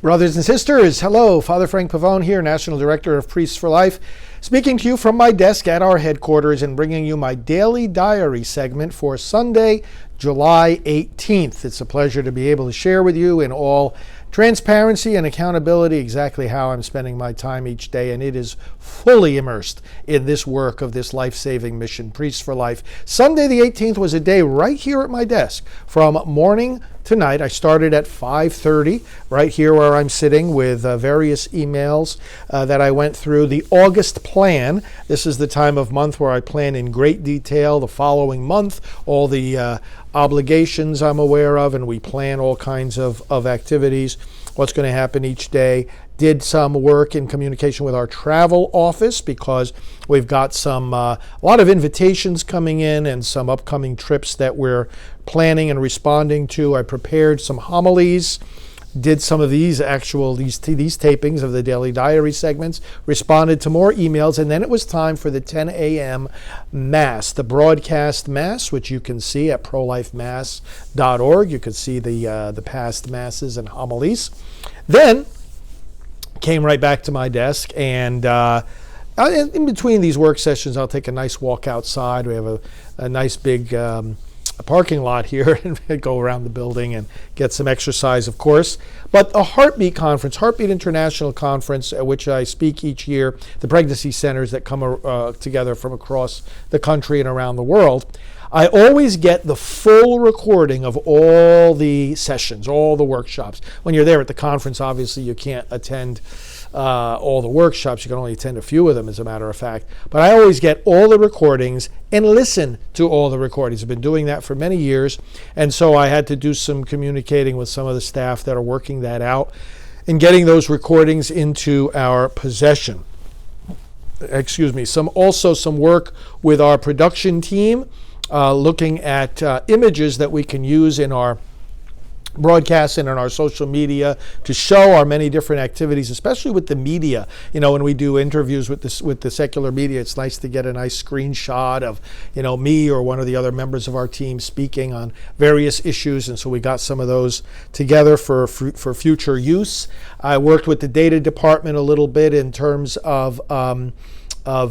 Brothers and sisters, hello. Father Frank Pavone here, National Director of Priests for Life, speaking to you from my desk at our headquarters and bringing you my daily diary segment for Sunday, July 18th. It's a pleasure to be able to share with you in all transparency and accountability exactly how I'm spending my time each day, and it is fully immersed in this work of this life-saving mission, Priests for Life. Sunday the 18th was a day right here at my desk from morning to night. I started at 5:30 right here where I'm sitting with various emails that I went through. The August plan. This is the time of month where I plan in great detail the following month, all the obligations I'm aware of, and we plan all kinds of activities, what's going to happen each day. Did some work in communication with our travel office because we've got some a lot of invitations coming in and some upcoming trips that we're planning and responding to. I prepared some homilies, did some of these tapings of the daily diary segments, responded to more emails, and then it was time for the 10 a.m. Mass, the broadcast Mass, which you can see at prolifemass.org. You can see the past Masses and homilies. Then came right back to my desk, and in between these work sessions, I'll take a nice walk outside. We have a nice big parking lot here and go around the building and get some exercise, of course. But a Heartbeat Conference, Heartbeat International Conference, at which I speak each year, the pregnancy centers that come together from across the country and around the world. I always get the full recording of all the sessions, all the workshops. When you're there at the conference, obviously you can't attend all the workshops. You can only attend a few of them, as a matter of fact. But I always get all the recordings and listen to all the recordings. I've been doing that for many years, and so I had to do some communicating with some of the staff that are working that out and getting those recordings into our possession. Also some work with our production team, looking at images that we can use in our broadcasts and in our social media to show our many different activities, especially with the media. You know, when we do interviews with the secular media, it's nice to get a nice screenshot of, me or one of the other members of our team speaking on various issues, and so we got some of those together for future use. I worked with the data department a little bit in terms of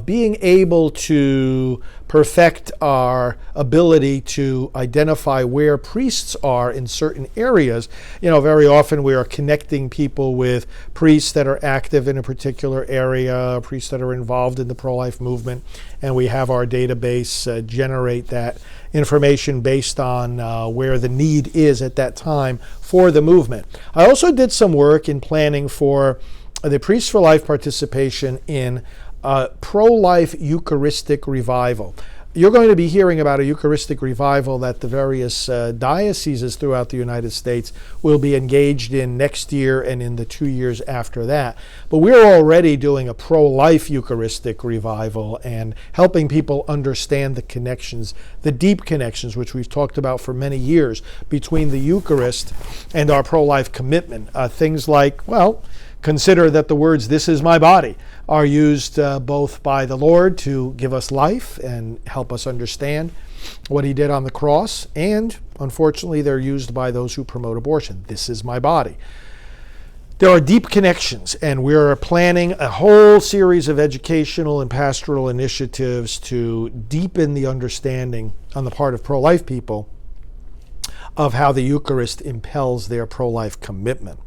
being able to perfect our ability to identify where priests are in certain areas. Very often we are connecting people with priests that are active in a particular area, priests that are involved in the pro-life movement, and we have our database generate that information based on where the need is at that time for the movement. I also did some work in planning for the Priests for Life participation in pro-life Eucharistic revival. You're going to be hearing about a Eucharistic revival that the various dioceses throughout the United States will be engaged in next year and in the 2 years after that. But we're already doing a pro-life Eucharistic revival and helping people understand the connections, the deep connections, which we've talked about for many years, between the Eucharist and our pro-life commitment. Things like, consider that the words, "This is my body," are used both by the Lord to give us life and help us understand what he did on the cross, and unfortunately they're used by those who promote abortion. This is my body. There are deep connections, and we're planning a whole series of educational and pastoral initiatives to deepen the understanding on the part of pro-life people of how the Eucharist impels their pro-life commitment.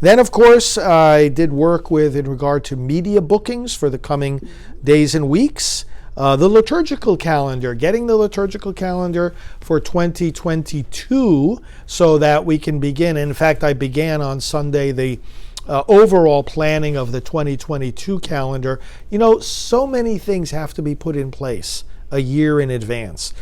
Then, of course, I did work in regard to media bookings for the coming days and weeks. The liturgical calendar, getting the liturgical calendar for 2022 so that we can begin. In fact, I began on Sunday the overall planning of the 2022 calendar. So many things have to be put in place a year in advance.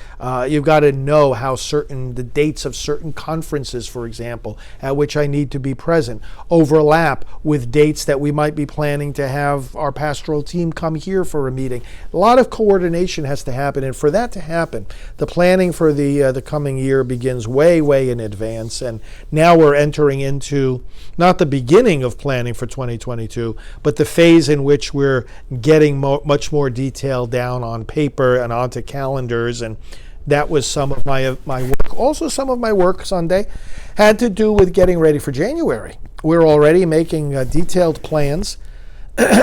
You've got to know how the dates of certain conferences, for example, at which I need to be present, overlap with dates that we might be planning to have our pastoral team come here for a meeting. A lot of coordination has to happen, and for that to happen, the planning for the coming year begins way, way in advance, and now we're entering into not the beginning of planning for 2022, but the phase in which we're getting much more detail down on paper and onto calendars, and that was some of my work. Also, some of my work Sunday had to do with getting ready for January. we're already making detailed plans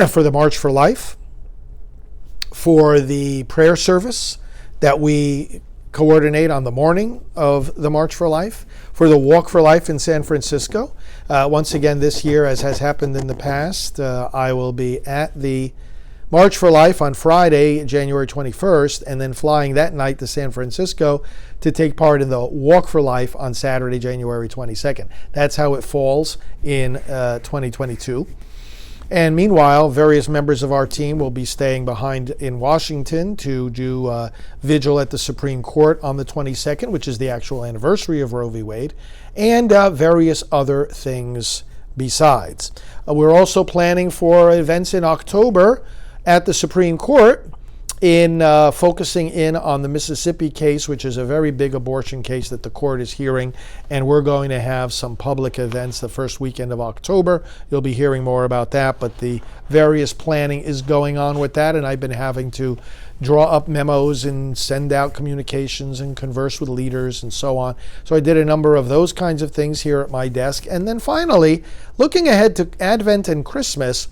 for the March for Life, for the prayer service that we coordinate on the morning of the March for Life, for the Walk for Life in San Francisco. Once again, this year, as has happened in the past, I will be at the March for Life on Friday, January 21st, and then flying that night to San Francisco to take part in the Walk for Life on Saturday, January 22nd. That's how it falls in 2022. And meanwhile, various members of our team will be staying behind in Washington to do vigil at the Supreme Court on the 22nd, which is the actual anniversary of Roe v. Wade, and various other things besides. We're also planning for events in October at the Supreme Court in focusing in on the Mississippi case, which is a very big abortion case that the court is hearing, and we're going to have some public events the first weekend of October. You'll be hearing more about that, but the various planning is going on with that, and I've been having to draw up memos and send out communications and converse with leaders and so on. So I did a number of those kinds of things here at my desk. And then finally, looking ahead to Advent and Christmas,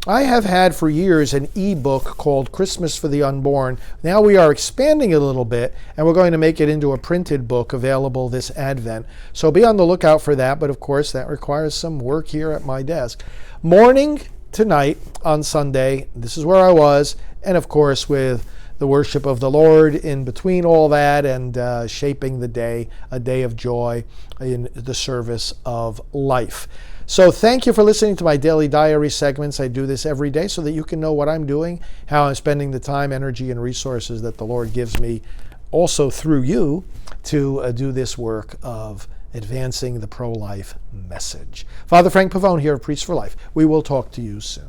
I have had for years an ebook called Christmas for the Unborn. Now we are expanding it a little bit, and we're going to make it into a printed book available this Advent. So be on the lookout for that, but of course that requires some work here at my desk. Morning tonight on Sunday, this is where I was, and of course with the worship of the Lord in between all that, and shaping the day, a day of joy in the service of life. So thank you for listening to my daily diary segments. I do this every day so that you can know what I'm doing, how I'm spending the time, energy, and resources that the Lord gives me also through you to do this work of advancing the pro-life message. Father Frank Pavone here of Priest for Life. We will talk to you soon.